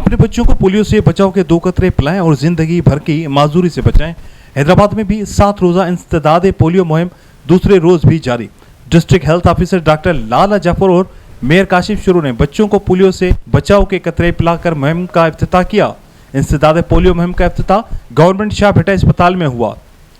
अपने बच्चों को पोलियो से बचाव के 2 कतरे पिलाएं और जिंदगी भर की माजूरी से बचाएं। हैदराबाद में भी 7 रोजा इंसदादे पोलियो मुहिम दूसरे रोज भी जारी। डिस्ट्रिक्ट हेल्थ ऑफिसर डॉक्टर लाला जाफर और मेयर काशिफ शुरू ने बच्चों को पोलियो से बचाव के कतरे पिलाकर मुहिम का इफ्तिताह किया। इंसदादे पोलियो मुहिम का इफ्तिताह गवर्नमेंट शाह भट्टा अस्पताल में हुआ।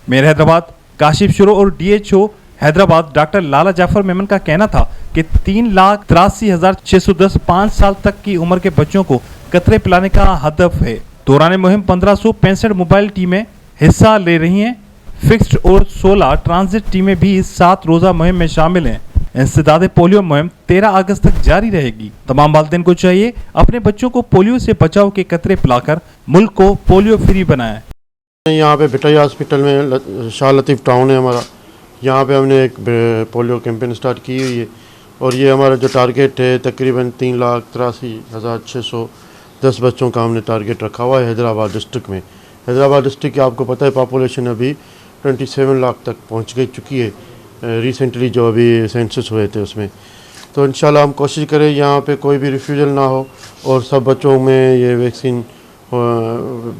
मेयर हैदराबाद काशिफ शुरू और DHO हैदराबाद डॉक्टर लाला जाफर मेमन का कहना था कि 3,83,610 5 साल तक की उम्र के बच्चों को कतरे पिलाने का हदफ है। दौरान मुहिम 1565 मोबाइल टीमें हिस्सा ले रही हैं। फिक्स्ड और 16 ट्रांजिट टीमें भी इस 7 रोजा मुहिम में शामिल हैं। इंसदादे पोलियो मुहिम 13 अगस्त तक जारी रहेगी। तमाम वालिदैन को चाहिए अपने बच्चों को पोलियो से बचाव के कतरे पिलाकर मुल्क को पोलियो फ्री बनाएं। यहाँ पे भिटाई हॉस्पिटल में शाह लतीफ़ टाउन है हमारा, यहाँ पे हमने एक पोलियो कैंपेन स्टार्ट की हुई है और ये हमारा जो टारगेट है तकरीबन 3,83,610 बच्चों का हमने टारगेट रखा हुआ है हैदराबाद डिस्ट्रिक्ट में। हैदराबाद डिस्ट्रिक्ट की आपको पता है पॉपुलेशन अभी 27 लाख तक पहुँच गई चुकी है रिसेंटली जो अभी सेंसस हुए थे उसमें। तो इंशाल्लाह हम कोशिश करें यहाँ पे कोई भी रिफ्यूजल ना हो और सब बच्चों में ये वैक्सीन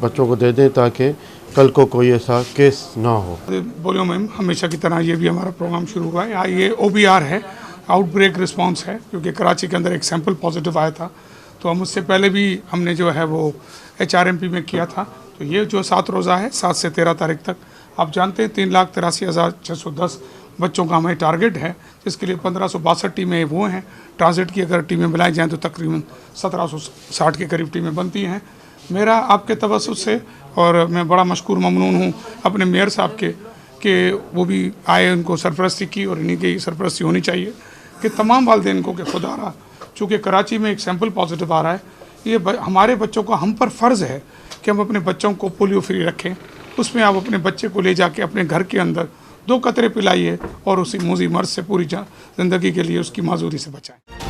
बच्चों को दे दें ताकि कल को कोई ऐसा केस ना हो। पोलियो मुहिम हमेशा की तरह ये भी हमारा प्रोग्राम शुरू हुआ है। ये OBR है, आउटब्रेक रिस्पांस है, क्योंकि कराची के अंदर एक सैंपल पॉजिटिव आया था तो हम उससे पहले भी हमने जो है वो HRMP में किया था। तो ये जो 7 रोज़ा है 7 से 13 तारीख तक, आप जानते हैं 3,83,610 बच्चों का हमें टारगेट है, जिसके लिए 1562 टीमें वो हैं। ट्रांजिट की अगर टीमें मिलाई जाएँ तो तकरीबन 1760 के करीब टीमें बनती हैं। मेरा आपके तवस्सुस से और मैं बड़ा मशकूर ममनून हूँ अपने मेयर साहब के वो भी आए, उनको सरपरस्ती की और इन्हीं की सरपरस्ती होनी चाहिए कि तमाम वालिदैन को कि खुदारा चूँकि कराची में एक सैंपल पॉजिटिव आ रहा है, ये हमारे बच्चों का हम पर फ़र्ज़ है कि हम अपने बच्चों को पोलियो फ्री रखें। उसमें आप अपने बच्चे को ले जाके अपने घर के अंदर 2 कतरे पिलाइए और उसी मूजी मर्ज से पूरी ज़िंदगी के लिए उसकी माजूरी से बचाएं।